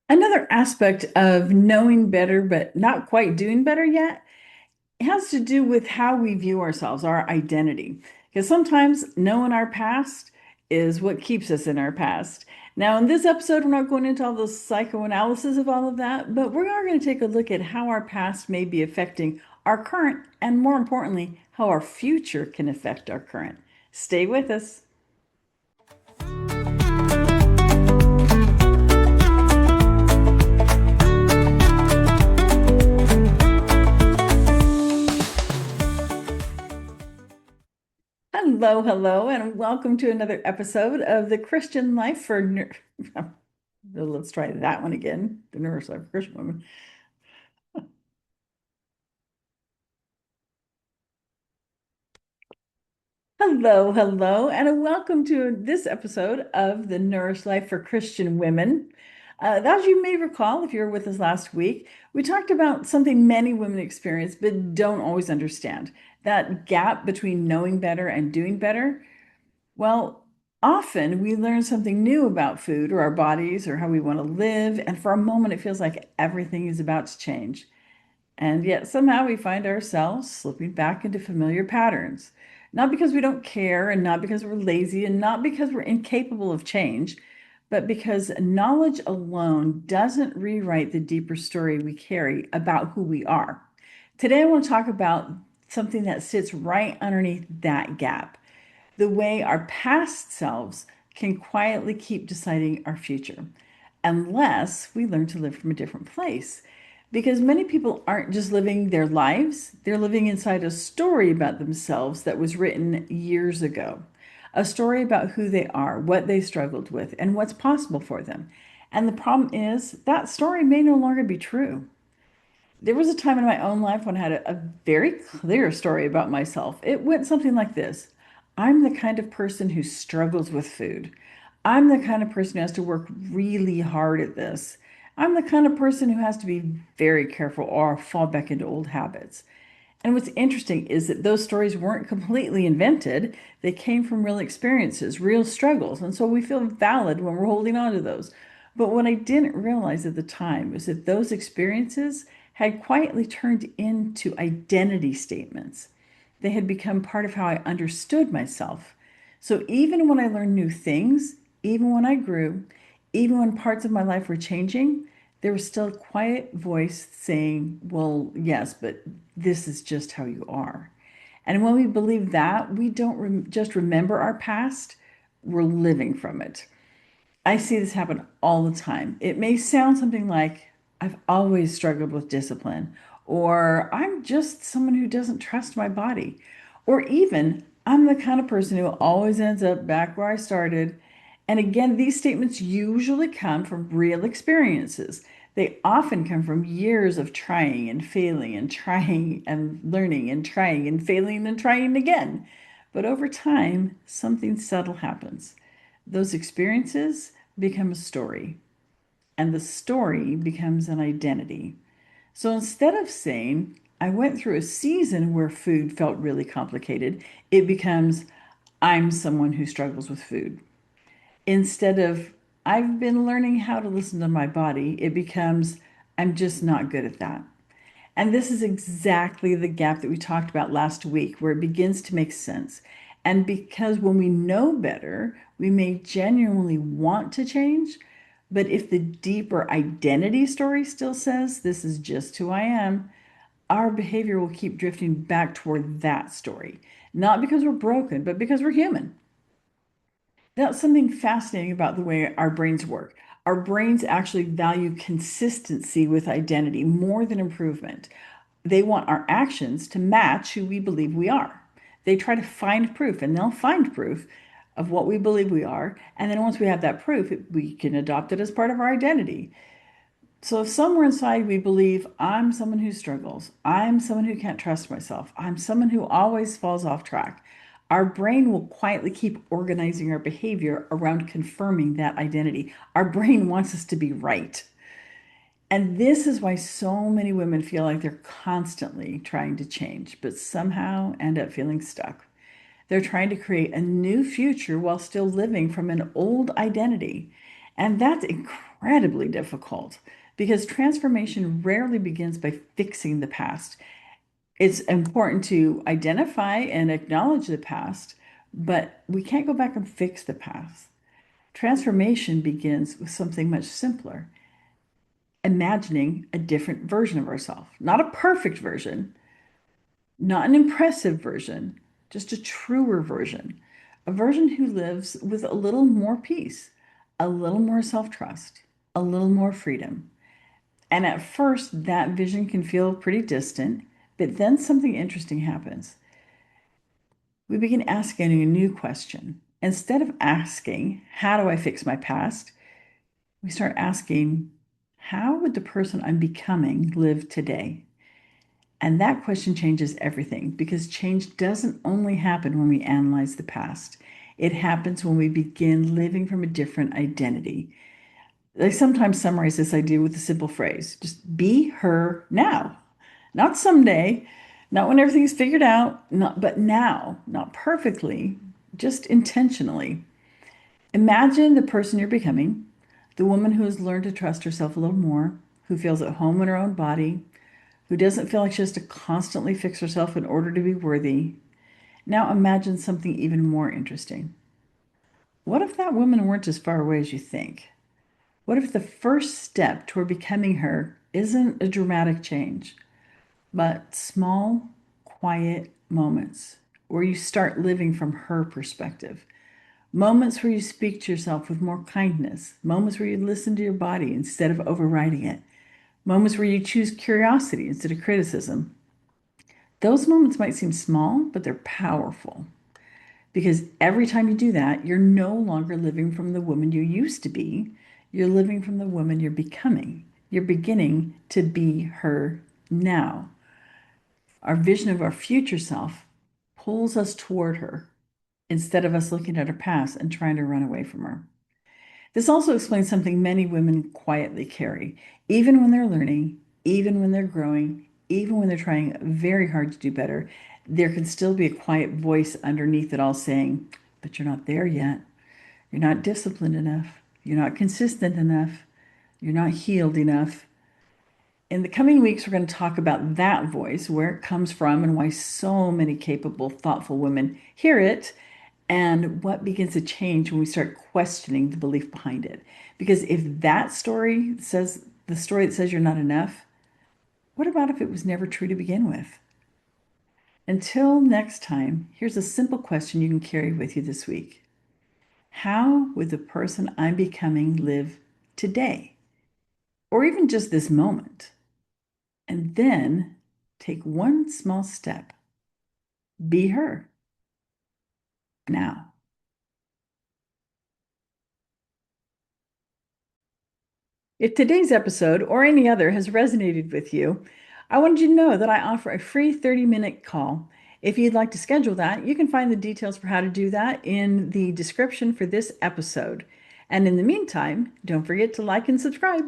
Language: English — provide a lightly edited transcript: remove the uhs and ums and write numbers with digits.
Another aspect of knowing better, but not quite doing better yet, has to do with how we view ourselves, our identity. Because sometimes knowing our past is what keeps us in our past. Now, in this episode, we're not going into all the psychoanalysis of all of that, but we are going to take a look at how our past may be affecting our current, and more importantly, how our future can affect our current. Stay with us. Hello, hello, and welcome to another episode of the Christian Life for let's try that one again. The Nurse Life for Christian Women. Hello, hello, and welcome to this episode of the Nourish Life for Christian Women. As you may recall, if you were with us last week, we talked about something many women experience but don't always understand, that gap between knowing better and doing better. Well, often we learn something new about food or our bodies or how we want to live, and for a moment it feels like everything is about to change. And yet somehow we find ourselves slipping back into familiar patterns. Not because we don't care, and not because we're lazy, and not because we're incapable of change, but because knowledge alone doesn't rewrite the deeper story we carry about who we are. Today, I want to talk about something that sits right underneath that gap, the way our past selves can quietly keep deciding our future, unless we learn to live from a different place. Because many people aren't just living their lives, they're living inside a story about themselves that was written years ago. A story about who they are, what they struggled with, and what's possible for them. And the problem is that story may no longer be true. There was a time in my own life when I had a very clear story about myself. It went something like this. I'm the kind of person who struggles with food. I'm the kind of person who has to work really hard at this. I'm the kind of person who has to be very careful or fall back into old habits. And what's interesting is that those stories weren't completely invented. They came from real experiences, real struggles. And so we feel valid when we're holding on to those. But what I didn't realize at the time was that those experiences had quietly turned into identity statements. They had become part of how I understood myself. So even when I learned new things, even when I grew, even when parts of my life were changing, there was still a quiet voice saying, well, yes, but this is just how you are. And when we believe that, we don't just remember our past, we're living from it. I see this happen all the time. It may sound something like, I've always struggled with discipline, or I'm just someone who doesn't trust my body, or even I'm the kind of person who always ends up back where I started. And again, these statements usually come from real experiences. They often come from years of trying and failing and trying and learning and trying and failing and trying again. But over time, something subtle happens. Those experiences become a story, and the story becomes an identity. So instead of saying, I went through a season where food felt really complicated, it becomes, I'm someone who struggles with food. Instead of, I've been learning how to listen to my body, it becomes, I'm just not good at that. And this is exactly the gap that we talked about last week, where it begins to make sense. And because when we know better, we may genuinely want to change. But if the deeper identity story still says, this is just who I am, our behavior will keep drifting back toward that story. Not because we're broken, but because we're human. That's something fascinating about the way our brains work. Our brains actually value consistency with identity more than improvement. They want our actions to match who we believe we are. They try to find proof, and they'll find proof of what we believe we are. And then once we have that proof, we can adopt it as part of our identity. So if somewhere inside we believe, I'm someone who struggles, I'm someone who can't trust myself, I'm someone who always falls off track, our brain will quietly keep organizing our behavior around confirming that identity. Our brain wants us to be right. And this is why so many women feel like they're constantly trying to change, but somehow end up feeling stuck. They're trying to create a new future while still living from an old identity. And that's incredibly difficult because transformation rarely begins by fixing the past. It's important to identify and acknowledge the past, but we can't go back and fix the past. Transformation begins with something much simpler, imagining a different version of ourselves, not a perfect version, not an impressive version, just a truer version, a version who lives with a little more peace, a little more self trust, a little more freedom. And at first, that vision can feel pretty distant, but then something interesting happens. We begin asking a new question. Instead of asking, how do I fix my past? We start asking, how would the person I'm becoming live today? And that question changes everything because change doesn't only happen when we analyze the past. It happens when we begin living from a different identity. I sometimes summarize this idea with a simple phrase, just be her now, not someday, not when everything's figured out, but now, not perfectly, just intentionally. Imagine the person you're becoming, the woman who has learned to trust herself a little more, who feels at home in her own body, who doesn't feel like she has to constantly fix herself in order to be worthy. Now imagine something even more interesting. What if that woman weren't as far away as you think? What if the first step toward becoming her isn't a dramatic change, but small, quiet moments where you start living from her perspective? Moments where you speak to yourself with more kindness, moments where you listen to your body instead of overriding it, moments where you choose curiosity instead of criticism. Those moments might seem small, but they're powerful because every time you do that, you're no longer living from the woman you used to be. You're living from the woman you're becoming. You're beginning to be her now. Our vision of our future self pulls us toward her instead of us looking at her past and trying to run away from her. This also explains something many women quietly carry, even when they're learning, even when they're growing, even when they're trying very hard to do better. There can still be a quiet voice underneath it all saying, but you're not there yet. You're not disciplined enough. You're not consistent enough. You're not healed enough. In the coming weeks, we're going to talk about that voice, where it comes from, and why so many capable, thoughtful women hear it, and what begins to change when we start questioning the belief behind it. Because if that story says the story that says you're not enough, what about if it was never true to begin with? Until next time, here's a simple question you can carry with you this week. How would the person I'm becoming live today? Or even just this moment? And then take one small step. Be her now. If today's episode or any other has resonated with you, I wanted you to know that I offer a free 30-minute call. If you'd like to schedule that, you can find the details for how to do that in the description for this episode. And in the meantime, don't forget to like and subscribe.